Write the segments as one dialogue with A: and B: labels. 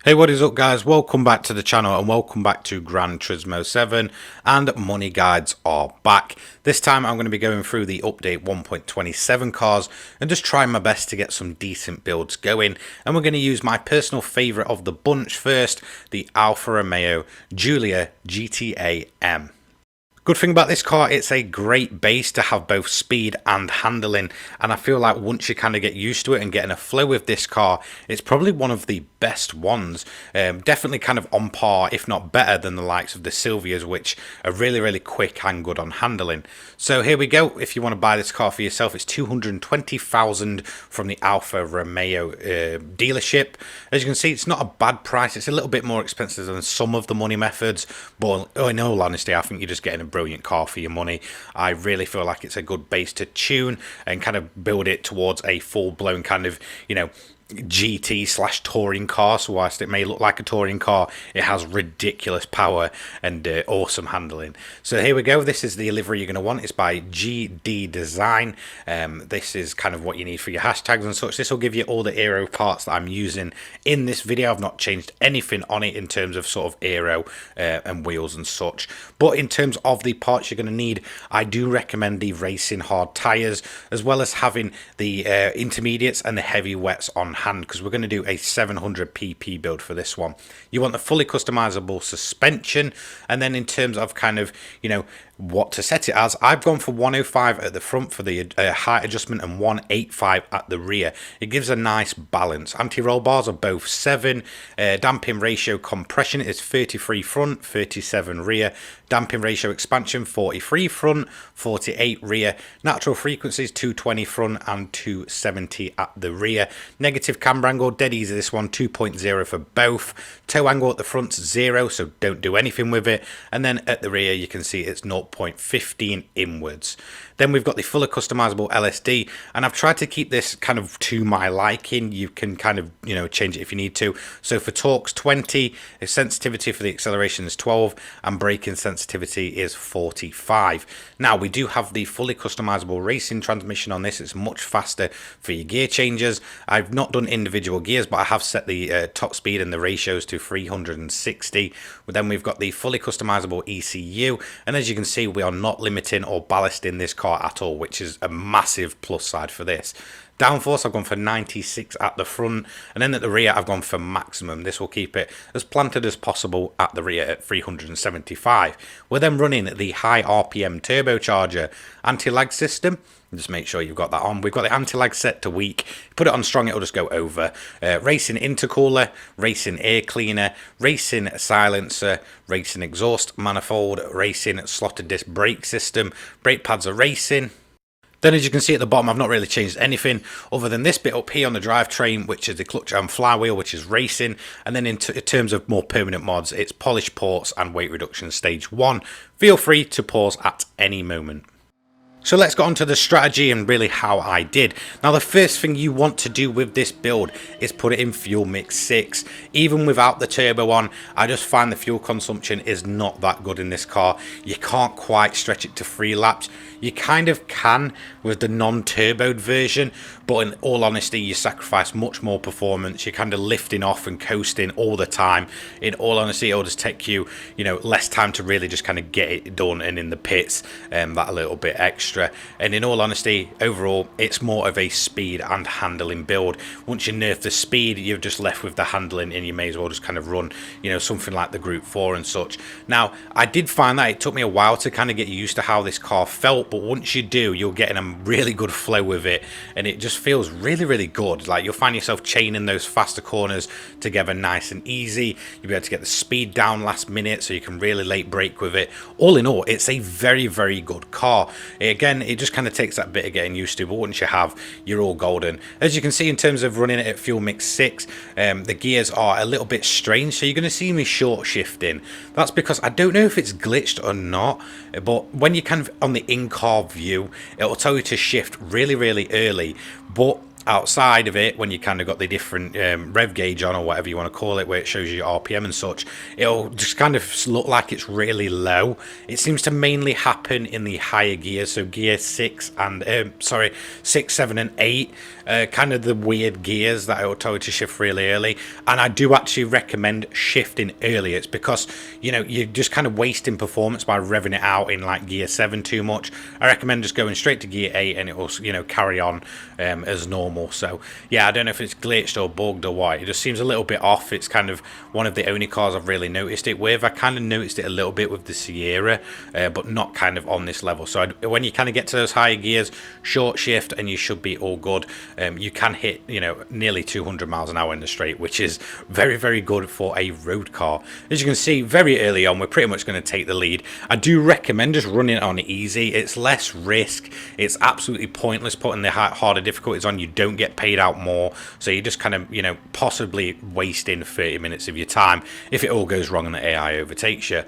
A: Hey, what is up guys? Welcome back to the channel and welcome back to Gran Turismo 7 and money guides are back. This time I'm going to be going through the update 1.27 cars and just trying my best to get some decent builds going, and we're going to use my personal favourite of the bunch first, the Alfa Romeo Giulia GTAm. Good thing about this car, it's a great base to have both speed and handling, and I feel like once you kind of get used to it and getting a flow with this car, it's probably one of the best ones. Definitely kind of on par, if not better than the likes of the Silvias, which are really quick and good on handling. So here we go. If you want to buy this car for yourself, it's 220,000 from the Alfa Romeo dealership. As you can see, it's not a bad price. It's a little bit more expensive than some of the money methods, but in all honesty, I think you're just getting a brilliant car for your money. I really feel like it's a good base to tune and kind of build it towards a full-blown kind of, GT slash touring car. So whilst it may look like a touring car, it has ridiculous power and awesome handling. So here we go. This is the livery you're going to want. It's by GD Design. This is kind of what you need for your hashtags and such. This will give you all the aero parts that I'm using in this video. I've not changed anything on it in terms of sort of aero and wheels and such, but in terms of the parts you're going to need, I do recommend the racing hard tires, as well as having the intermediates and the heavy wets on hand, because we're going to do a 700 pp build for this one. You want the fully customizable suspension, and then in terms of kind of what to set it as, I've gone for 105 at the front for the height adjustment and 185 at the rear. It gives a nice balance. Anti-roll bars are both 7. Damping ratio compression is 33 front, 37 rear. Damping ratio expansion 43 front, 48 rear. Natural frequencies 220 front and 270 at the rear. Negative camber angle, dead easy this one, 2.0 for both. Toe angle at the front 0, so don't do anything with it. And then at the rear you can see it's 0.15 inwards. Then we've got the fully customizable LSD, and I've tried to keep this kind of to my liking. You can kind of change it if you need to. So for torques 20, sensitivity for the acceleration is 12, and braking sensitivity is 45. Now we do have the fully customizable racing transmission on this. It's much faster for your gear changes. I've not done individual gears, but I have set the top speed and the ratios to 360. But then we've got the fully customizable ECU, and as you can see, we are not limiting or ballasting this car at all, which is a massive plus side for this. Downforce, I've gone for 96 at the front, and then at the rear I've gone for maximum. This will keep it as planted as possible at the rear at 375. We're then running the high RPM turbocharger anti-lag system. Just make sure you've got that on. We've got the anti-lag set to weak. Put it on strong, it'll just go over. Racing intercooler, racing air cleaner, racing silencer, racing exhaust manifold, racing slotted disc brake system. Brake pads are racing. Then as you can see at the bottom, I've not really changed anything other than this bit up here on the drivetrain, which is the clutch and flywheel, which is racing. And then in terms of more permanent mods, it's polished ports and weight reduction stage 1. Feel free to pause at any moment. So let's get on to the strategy and really how I did. Now the first thing you want to do with this build is put it in fuel mix 6. Even without the turbo on, I just find the fuel consumption is not that good in this car. You can't quite stretch it to 3 laps. You kind of can with the non-turboed version, but in all honesty you sacrifice much more performance. You're kind of lifting off and coasting all the time. In all honesty, it'll just take you less time to really just kind of get it done and in the pits that a little bit extra. And in all honesty, overall it's more of a speed and handling build. Once you nerf the speed, you're just left with the handling, and you may as well just kind of run something like the Group 4 and such. Now I did find that it took me a while to kind of get used to how this car felt, but once you do, you'll get in a really good flow with it, and it just feels really good. Like you'll find yourself chaining those faster corners together nice and easy. You'll be able to get the speed down last minute, so you can really late brake with it. All in all, it's a very good car. Again, it just kind of takes that bit of getting used to, but once you have, you're all golden. As you can see, in terms of running it at fuel mix 6, the gears are a little bit strange, so you're going to see me short shifting. That's because I don't know if it's glitched or not, but when you're kind of on the in-car view, it will tell you to shift really early, but outside of it, when you kind of got the different rev gauge on, or whatever you want to call it, where it shows you your RPM and such, it'll just kind of look like it's really low. It seems to mainly happen in the higher gears, so gear 6 and 6, 7 and 8, kind of the weird gears that it'll tell you to shift really early. And I do actually recommend shifting early. It's because, you know, you're just kind of wasting performance by revving it out in like gear 7 too much. I recommend just going straight to gear 8 and it will, you know, carry on as normal. So yeah, I don't know if it's glitched or bugged or what. It just seems a little bit off. It's kind of one of the only cars I've really noticed it with. I kind of noticed it a little bit with the Sierra, but not kind of on this level. So when you kind of get to those higher gears, short shift and you should be all good. You can hit, you know, nearly 200 miles an hour in the straight, which is very, very good for a road car. As you can see, very early on, we're pretty much going to take the lead. I do recommend just running it on easy. It's less risk. It's absolutely pointless putting the harder difficulties on. You don't get paid out more, so you're just kind of, you know, possibly wasting 30 minutes of your time if it all goes wrong and the AI overtakes you.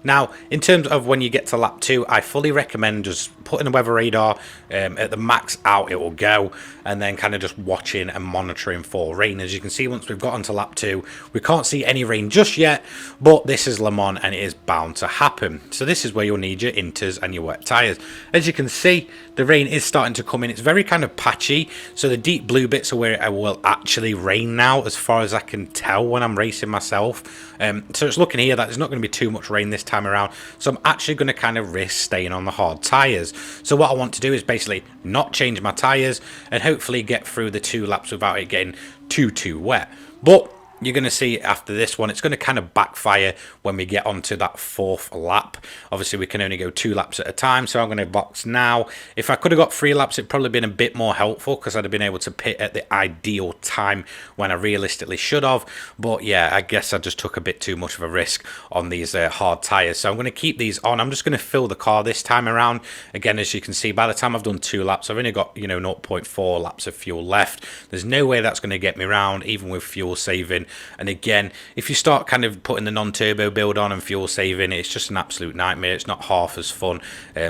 A: Now, in terms of when you get to lap 2, I fully recommend just putting the weather radar at the max out, it will go, and then kind of just watching and monitoring for rain. As you can see, once we've got onto lap 2, we can't see any rain just yet, but this is Le Mans and it is bound to happen. So this is where you'll need your inters and your wet tyres. As you can see, the rain is starting to come in. It's very kind of patchy, so the deep blue bits are where it will actually rain now, as far as I can tell when I'm racing myself. So it's looking here that there's not going to be too much rain this time around, so I'm actually going to kind of risk staying on the hard tyres. So what I want to do is basically not change my tyres and hopefully get through the 2 laps without it getting too wet. But you're going to see after this one, it's going to kind of backfire when we get onto that 4th lap. Obviously, we can only go 2 laps at a time, so I'm going to box now. If I could have got 3 laps, it'd probably been a bit more helpful because I'd have been able to pit at the ideal time when I realistically should have. But yeah, I guess I just took a bit too much of a risk on these hard tyres. So I'm going to keep these on. I'm just going to fill the car this time around. Again, as you can see, by the time I've done 2 laps, I've only got, you know, 0.4 laps of fuel left. There's no way that's going to get me around, even with fuel saving. And again, if you start kind of putting the non-turbo build on and fuel saving, it's just an absolute nightmare. It's not half as fun.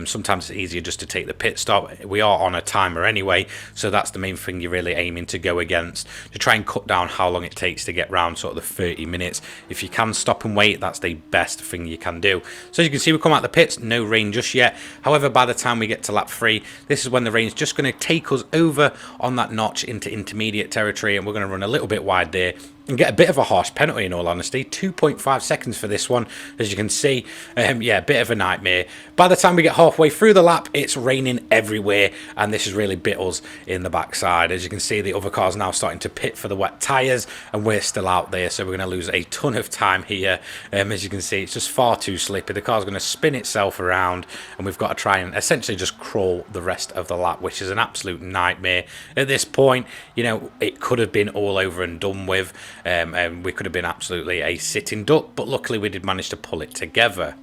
A: Sometimes it's easier just to take the pit stop. We are on a timer anyway, so that's the main thing you're really aiming to go against, to try and cut down how long it takes to get round sort of the 30 minutes. If you can stop and wait, that's the best thing you can do. So as you can see, we come out the pits, no rain just yet. However, by the time we get to lap 3, this is when the rain's just going to take us over on that notch into intermediate territory, and we're going to run a little bit wide there and get a bit of a harsh penalty, in all honesty. 2.5 seconds for this one, as you can see. Yeah, a bit of a nightmare. By the time we get halfway through the lap, it's raining everywhere, and this has really bit us in the backside. As you can see, the other car's now starting to pit for the wet tyres, and we're still out there, so we're going to lose a ton of time here. As you can see, it's just far too slippy. The car's going to spin itself around, and we've got to try and essentially just crawl the rest of the lap, which is an absolute nightmare. At this point, you know, it could have been all over and done with. And we could have been absolutely a sitting duck, but luckily we did manage to pull it together.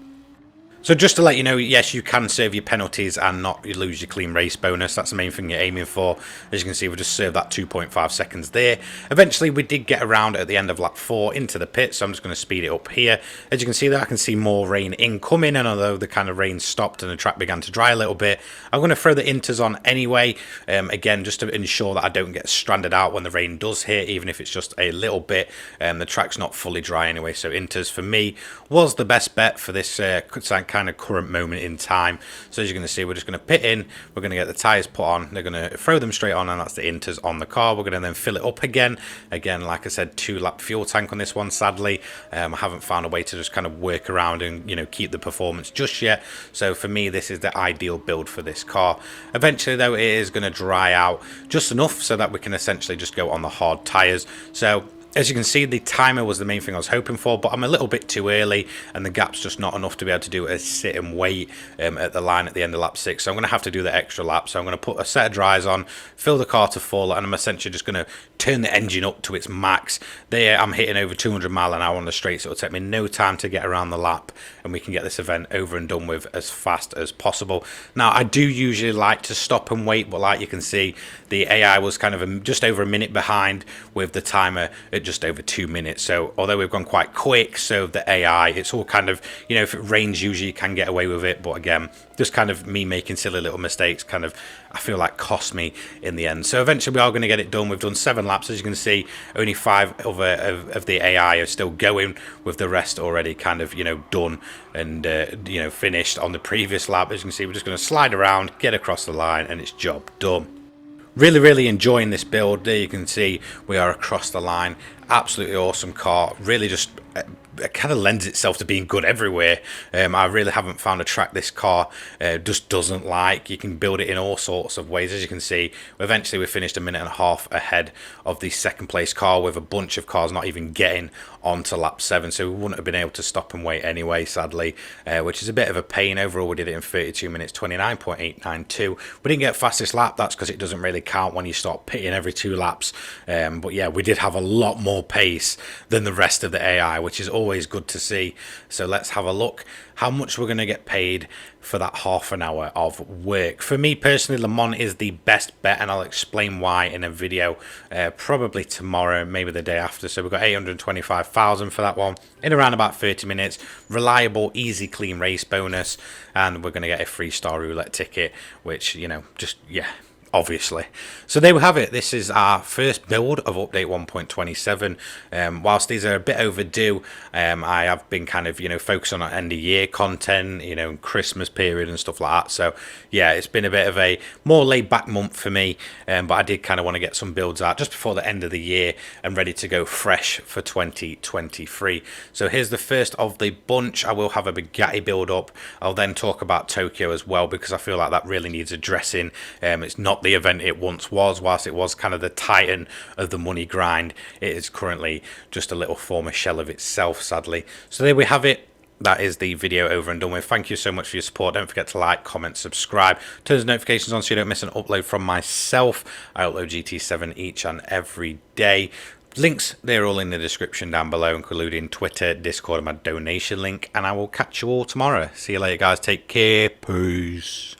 A: So just to let you know, yes, you can serve your penalties and not lose your clean race bonus. That's the main thing you're aiming for. As you can see, we just served that 2.5 seconds there. Eventually, we did get around at the end of lap 4 into the pit, so I'm just going to speed it up here. As you can see there, I can see more rain incoming, and although the kind of rain stopped and the track began to dry a little bit, I'm going to throw the inters on anyway, again, just to ensure that I don't get stranded out when the rain does hit, even if it's just a little bit. The track's not fully dry anyway, so inters for me was the best bet for this kind of current moment in time. So as you're going to see, we're just going to pit in, we're going to get the tyres put on, they're going to throw them straight on, and that's the inters on the car. We're going to then fill it up again, like I said, 2-lap fuel tank on this one. Sadly, I haven't found a way to just kind of work around and, you know, keep the performance just yet. So for me, this is the ideal build for this car. Eventually though, it is going to dry out just enough so that we can essentially just go on the hard tyres. So as you can see, the timer was the main thing I was hoping for, but I'm a little bit too early, and the gap's just not enough to be able to do a sit and wait at the line at the end of lap 6. So I'm going to have to do the extra lap. So I'm going to put a set of dries on, fill the car to full, and I'm essentially just going to turn the engine up to its max. There, I'm hitting over 200 mile an hour on the straight, so it'll take me no time to get around the lap, and we can get this event over and done with as fast as possible. Now, I do usually like to stop and wait, but like you can see, the AI was kind of just over a minute behind with the timer at just over 2 minutes. So although we've gone quite quick, so the AI, it's all kind of, you know, if it rains usually you can get away with it, but again, just kind of me making silly little mistakes kind of, I feel like, cost me in the end. So eventually we are going to get it done. We've done 7 laps, as you can see. Only 5 of the AI are still going, with the rest already kind of, you know, done and you know, finished on the previous lap. As you can see, we're just going to slide around, get across the line, and it's job done. Really enjoying this build. There you can see we are across the line. Absolutely awesome car. Really just it kind of lends itself to being good everywhere. I really haven't found a track this car just doesn't like. You can build it in all sorts of ways. As you can see, eventually we finished 1.5 minutes ahead of the second place car, with a bunch of cars not even getting onto lap 7, so we wouldn't have been able to stop and wait anyway, sadly, which is a bit of a pain. Overall we did it in 32 minutes 29.892. We didn't get fastest lap. That's because it doesn't really count when you start pitting every 2 laps, but yeah, we did have a lot more pace than the rest of the AI, which is always good to see. So let's have a look how much we're going to get paid for that half an hour of work. For me personally, Le Mans is the best bet, and I'll explain why in a video probably tomorrow, maybe the day after. So we've got 825,000 for that one in around about 30 minutes. Reliable, easy, clean race bonus, and we're going to get a 3-star roulette ticket, which, you know, just, yeah, obviously. So there we have it. This is our first build of update 1.27. Whilst these are a bit overdue, I have been kind of, you know, focusing on end of year content, you know, Christmas period and stuff like that. So yeah, it's been a bit of a more laid back month for me, but I did kind of want to get some builds out just before the end of the year and ready to go fresh for 2023. So here's the first of the bunch. I will have a Bugatti build up. I'll then talk about Tokyo as well, because I feel like that really needs addressing. It's not the event it once was. Whilst it was kind of the titan of the money grind, it is currently just a little former shell of itself, sadly. So there we have it. That is the video over and done with. Thank you so much for your support. Don't forget to like, comment, subscribe, turn those notifications on so you don't miss an upload from myself. I upload GT7 each and every day. Links, they're all in the description down below, including Twitter, Discord, and my donation link. And I will catch you all tomorrow. See you later, guys. Take care. Peace.